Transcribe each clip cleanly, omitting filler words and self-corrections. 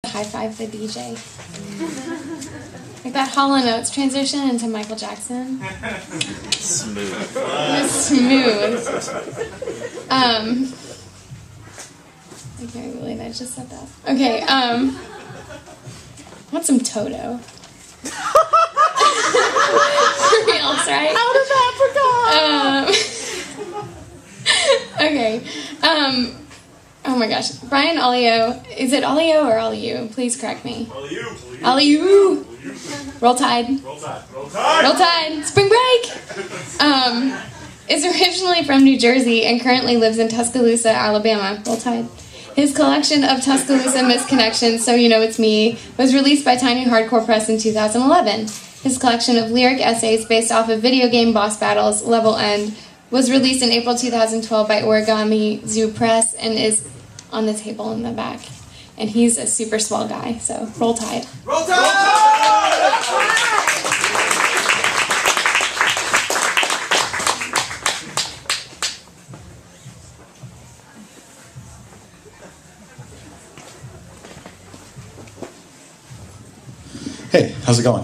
high five the DJ. Like that Hall & Oates transition into Michael Jackson. Smooth. Smooth. I can't believe I just said that. Okay, I want some Toto. Reals, right? Out of Africa! Okay. Oh my gosh. Brian Oliu. Is it Oliu or Oliu? Please correct me. Oliu. Roll Tide. Roll Tide. Roll Tide. Roll Tide. Spring break. Is originally from New Jersey and currently lives in Tuscaloosa, Alabama. Roll Tide. His collection of Tuscaloosa Misconnections, So You Know It's Me, was released by Tiny Hardcore Press in 2011. His collection of lyric essays based off of video game boss battles, Level End, was released in April 2012 by Origami Zoo Press and is on the table in the back. And he's a super swell guy, so roll tide. Roll Tide! Hey, how's it going?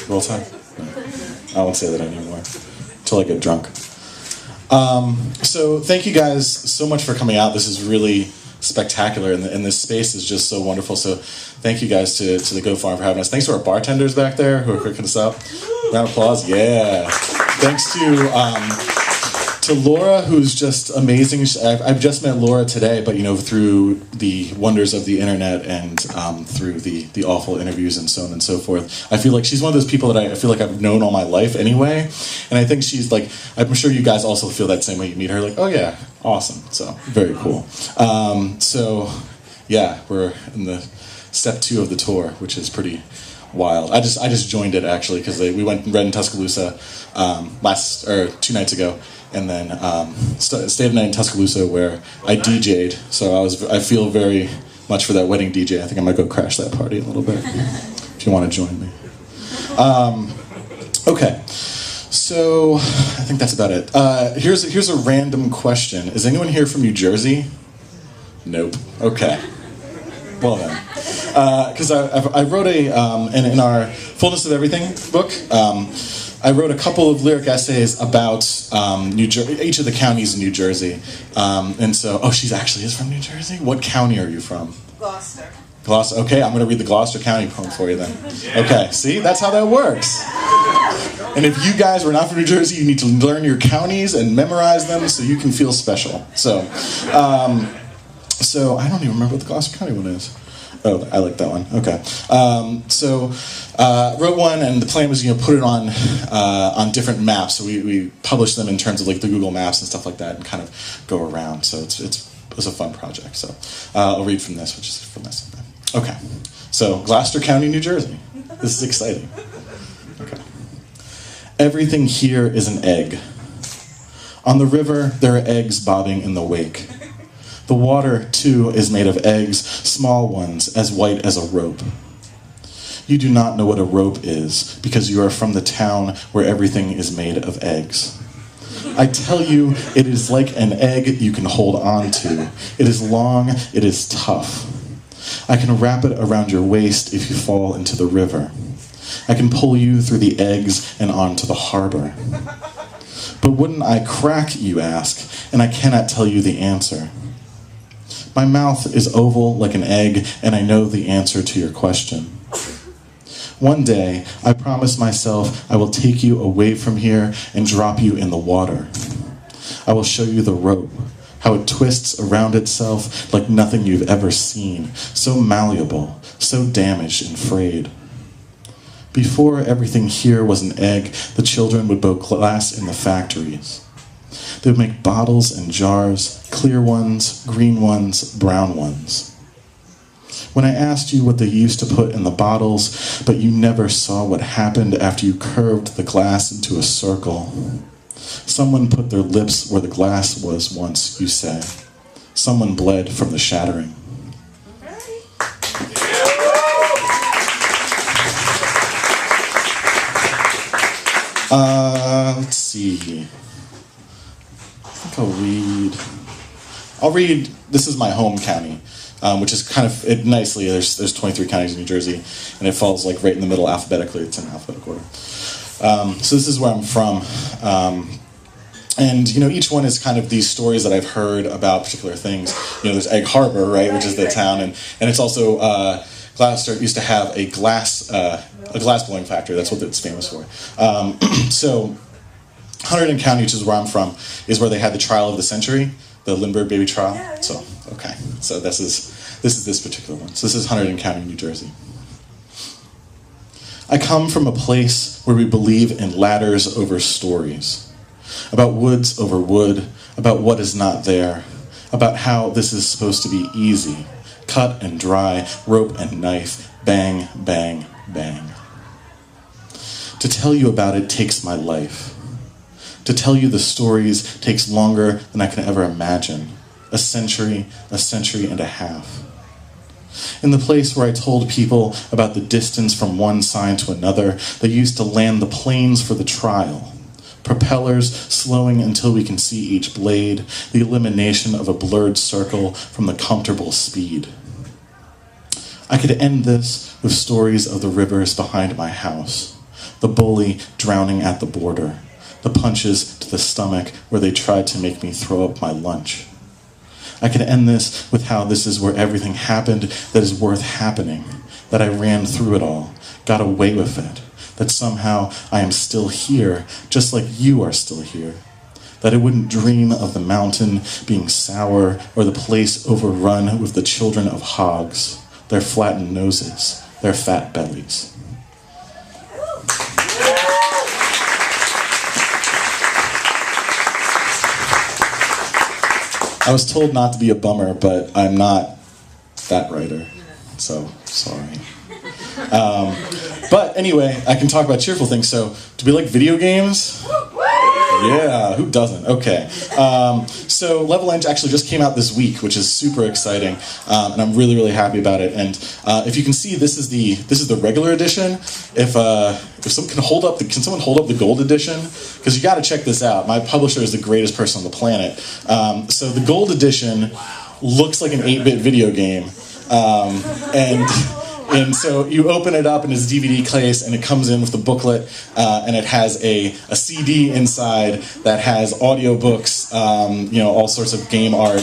Roll Tide? I won't say that anymore until I get drunk. So thank you guys so much for coming out. This is really spectacular, and this space is just so wonderful. So thank you guys to the Go Farm for having us. Thanks to our bartenders back there who are cooking us up. Round of applause. Yeah. Thanks to Laura, who's just amazing. I've just met Laura today, but through the wonders of the internet and through the awful interviews and so on and so forth. I feel like she's one of those people that I feel like I've known all my life anyway. And I think she's like, I'm sure you guys also feel that same way. You meet her, like, oh yeah, awesome. So very cool. So yeah, we're in the step 2 of the tour, which is pretty wild. I just joined it actually because we went and read in Tuscaloosa 2 nights ago. And then stayed a night in Tuscaloosa where I DJ'd. So I feel very much for that wedding DJ. I think I might go crash that party a little bit if you want to join me. Okay, so I think that's about it. Here's a random question. Is anyone here from New Jersey? Nope. Okay. Well then, because I wrote in our Fullness of Everything book. I wrote a couple of lyric essays about each of the counties in New Jersey. And so, she actually is from New Jersey? What county are you from? Gloucester. Gloucester, okay, I'm going to read the Gloucester County poem for you then. Okay, see, that's how that works. And if you guys were not from New Jersey, you need to learn your counties and memorize them so you can feel special. So I don't even remember what the Gloucester County one is. Oh, I like that one. Okay. Wrote one, and the plan was, put it on different maps. So we published them in terms of like the Google Maps and stuff like that, and kind of go around. So it was a fun project. So I'll read from this, which is from this. Okay. So Gloucester County, New Jersey. This is exciting. Okay. Everything here is an egg. On the river, there are eggs bobbing in the wake. The water, too, is made of eggs, small ones, as white as a rope. You do not know what a rope is, because you are from the town where everything is made of eggs. I tell you, it is like an egg you can hold on to. It is long, it is tough. I can wrap it around your waist if you fall into the river. I can pull you through the eggs and onto the harbor. But wouldn't I crack, you ask, and I cannot tell you the answer. My mouth is oval like an egg, and I know the answer to your question. One day, I promise myself I will take you away from here and drop you in the water. I will show you the rope, how it twists around itself like nothing you've ever seen, so malleable, so damaged and frayed. Before everything here was an egg, the children would build glass in the factories. They would make bottles and jars, clear ones, green ones, brown ones. When I asked you what they used to put in the bottles, but you never saw what happened after you curved the glass into a circle. Someone put their lips where the glass was once, you say. Someone bled from the shattering. Let's see. I think I'll read, this is my home county. which is kind of it nicely. There's 23 counties in New Jersey, and it falls like right in the middle alphabetically. It's in alphabetical order. So this is where I'm from. And, each one is kind of these stories that I've heard about particular things. There's Egg Harbor, right, which is the town, and it's also Gloucester used to have a glass blowing factory. That's what it's famous for. So Hunterdon County, which is where I'm from, is where they had the trial of the century, the Lindbergh baby trial. So okay, so this is this particular one. So this is Hunterdon County, New Jersey. I come from a place where we believe in ladders over stories. About woods over wood, about what is not there, about how this is supposed to be easy, cut and dry, rope and knife, bang, bang, bang. To tell you about it takes my life. To tell you the stories takes longer than I can ever imagine. A century and a half. In the place where I told people about the distance from one sign to another, they used to land the planes for the trial. Propellers slowing until we can see each blade, the elimination of a blurred circle from the comfortable speed. I could end this with stories of the rivers behind my house, the bully drowning at the border, the punches to the stomach where they tried to make me throw up my lunch. I could end this with how this is where everything happened that is worth happening, that I ran through it all, got away with it, that somehow I am still here, just like you are still here. That I wouldn't dream of the mountain being sour or the place overrun with the children of hogs, their flattened noses, their fat bellies. I was told not to be a bummer, but I'm not that writer, so sorry. But anyway, I can talk about cheerful things. So, do we like video games? Yeah, who doesn't? Okay. So Level Edge actually just came out this week, which is super exciting, and I'm really, really happy about it. And if you can see, this is the regular edition. If someone can someone hold up the gold edition? Because you got to check this out. My publisher is the greatest person on the planet. So the gold edition looks like an 8-bit video game, and so you open it up in its DVD case, and it comes in with the booklet, and it has a CD inside that has audiobooks, all sorts of game art,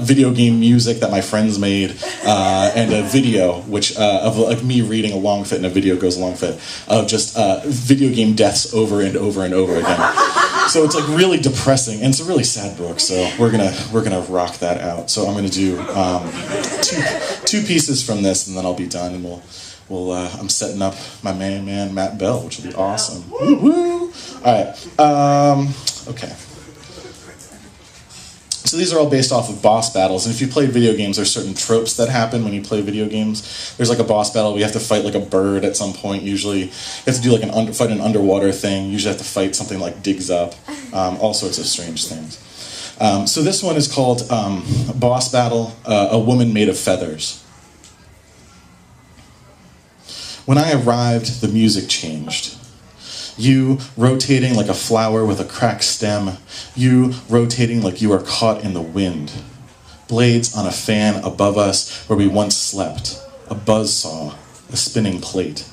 video game music that my friends made, and a video of like me reading along with it, and a video goes along with it of just video game deaths over and over and over again. So it's like really depressing, and it's a really sad book. So we're gonna rock that out. So I'm gonna do two pieces from this, and then I'll be done, and we'll I'm setting up my main man Matt Bell, which will be awesome. Woo-hoo! All right. Okay. So these are all based off of boss battles, and if you play video games, there's certain tropes that happen when you play video games. There's like a boss battle, we have to fight like a bird at some point, usually. You have to do like fight an underwater thing, you usually have to fight something like digs up, all sorts of strange things. So this one is called Boss Battle, A Woman Made of Feathers. When I arrived, the music changed. You rotating like a flower with a cracked stem. You rotating like you are caught in the wind. Blades on a fan above us where we once slept. A buzzsaw, a spinning plate.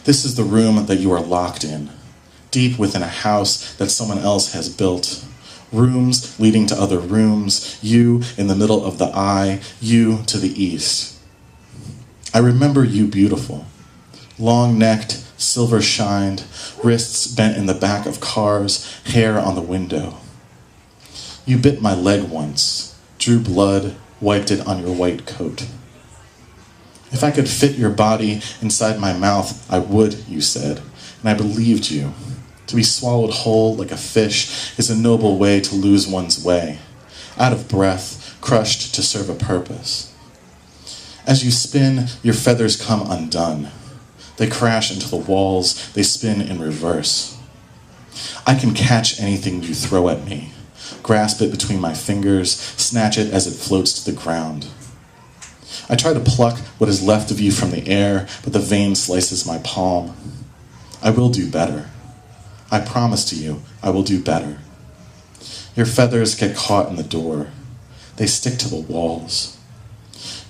This is the room that you are locked in. Deep within a house that someone else has built. Rooms leading to other rooms. You in the middle of the eye. You to the east. I remember you beautiful. Long-necked, silver-shined, wrists bent in the back of cars, hair on the window. You bit my leg once, drew blood, wiped it on your white coat. If I could fit your body inside my mouth, I would, you said, and I believed you. To be swallowed whole like a fish is a noble way to lose one's way, out of breath, crushed to serve a purpose. As you spin, your feathers come undone. They crash into the walls, they spin in reverse. I can catch anything you throw at me, grasp it between my fingers, snatch it as it floats to the ground. I try to pluck what is left of you from the air, but the vein slices my palm. I will do better. I promise to you, I will do better. Your feathers get caught in the door. They stick to the walls.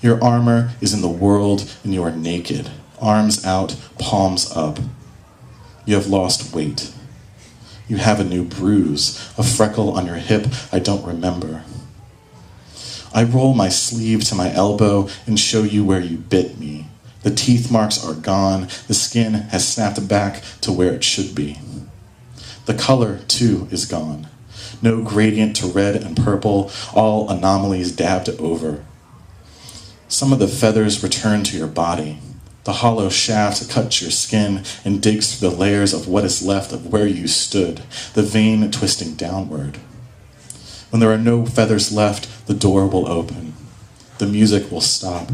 Your armor is in the world, and you are naked, arms out, palms up. You have lost weight. You have a new bruise, a freckle on your hip I don't remember. I roll my sleeve to my elbow and show you where you bit me. The teeth marks are gone. The skin has snapped back to where it should be. The color, too, is gone. No gradient to red and purple, all anomalies dabbed over. Some of the feathers return to your body. The hollow shaft cuts your skin and digs through the layers of what is left of where you stood, the vein twisting downward. When there are no feathers left, the door will open. The music will stop.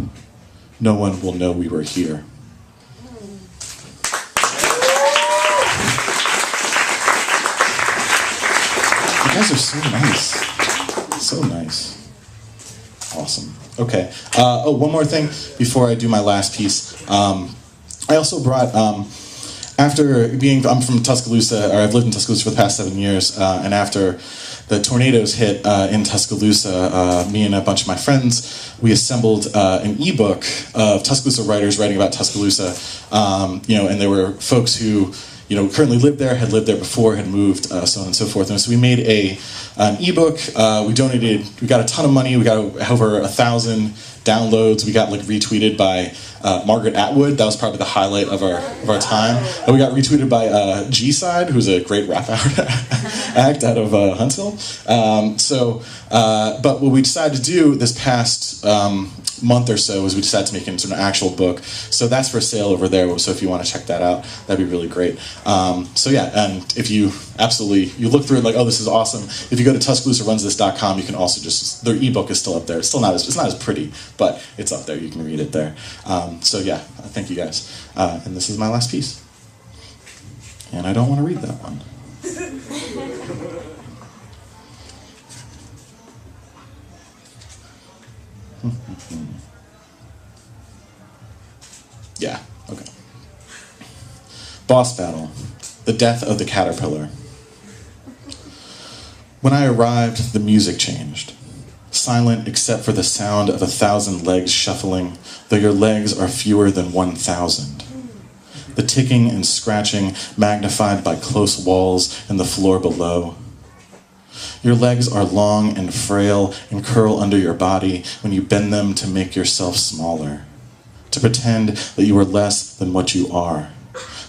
No one will know we were here. You guys are so nice. So nice. Awesome. Okay. One more thing before I do my last piece. I also brought, I'm from Tuscaloosa, or I've lived in Tuscaloosa for the past 7 years, and after the tornadoes hit in Tuscaloosa, me and a bunch of my friends, we assembled an ebook of Tuscaloosa writers writing about Tuscaloosa, and there were folks who currently lived there, had lived there before, had moved, so on and so forth. And so we made an ebook. We got a ton of money. We got over 1,000 downloads. We got retweeted by Margaret Atwood. That was probably the highlight of our time. And we got retweeted by G-Side, who's a great rap act out of Huntsville. But what we decided to do this past month or so is we decided to make it into an actual book. So that's for sale over there. So if you want to check that out, that'd be really great. And if you look through it this is awesome. If you go to TuscaloosaRunsThis.com, you can also their ebook is still up there. It's still not as pretty, but it's up there. You can read it there. Thank you guys. And this is my last piece. And I don't want to read that one. Yeah, okay. Boss battle. The death of the caterpillar. When I arrived, the music changed. Silent except for the sound of 1,000 legs shuffling, though your legs are fewer than 1,000. The ticking and scratching magnified by close walls and the floor below. Your legs are long and frail and curl under your body when you bend them to make yourself smaller, to pretend that you are less than what you are,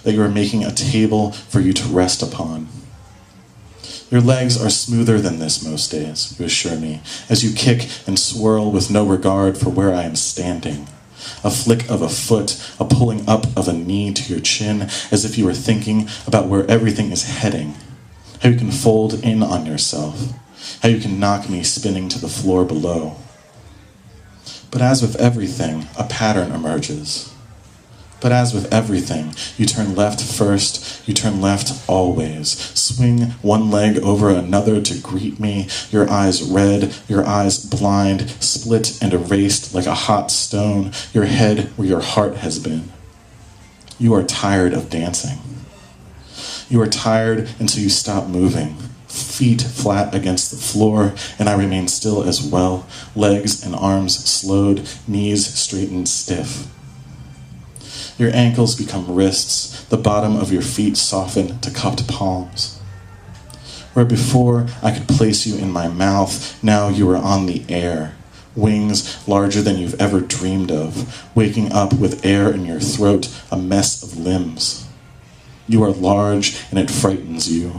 that you are making a table for you to rest upon. Your legs are smoother than this most days, you assure me, as you kick and swirl with no regard for where I am standing. A flick of a foot, a pulling up of a knee to your chin, as if you were thinking about where everything is heading. How you can fold in on yourself. How you can knock me spinning to the floor below. But as with everything, a pattern emerges. But as with everything, you turn left first, you turn left always. Swing one leg over another to greet me, your eyes red, your eyes blind, split and erased like a hot stone, your head where your heart has been. You are tired of dancing. You are tired until you stop moving. Feet flat against the floor, and I remain still as well, legs and arms slowed, knees straightened stiff. Your ankles become wrists, the bottom of your feet soften to cupped palms. Where before I could place you in my mouth, now you are on the air. Wings larger than you've ever dreamed of, waking up with air in your throat, a mess of limbs. You are large and it frightens you.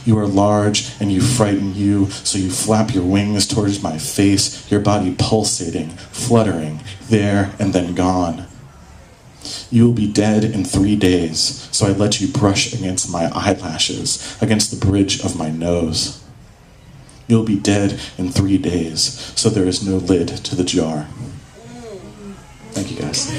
You are large and you frighten you, so you flap your wings towards my face, your body pulsating, fluttering, there and then gone. You will be dead in 3 days, so I let you brush against my eyelashes, against the bridge of my nose. You'll be dead in 3 days, so there is no lid to the jar. Thank you, guys.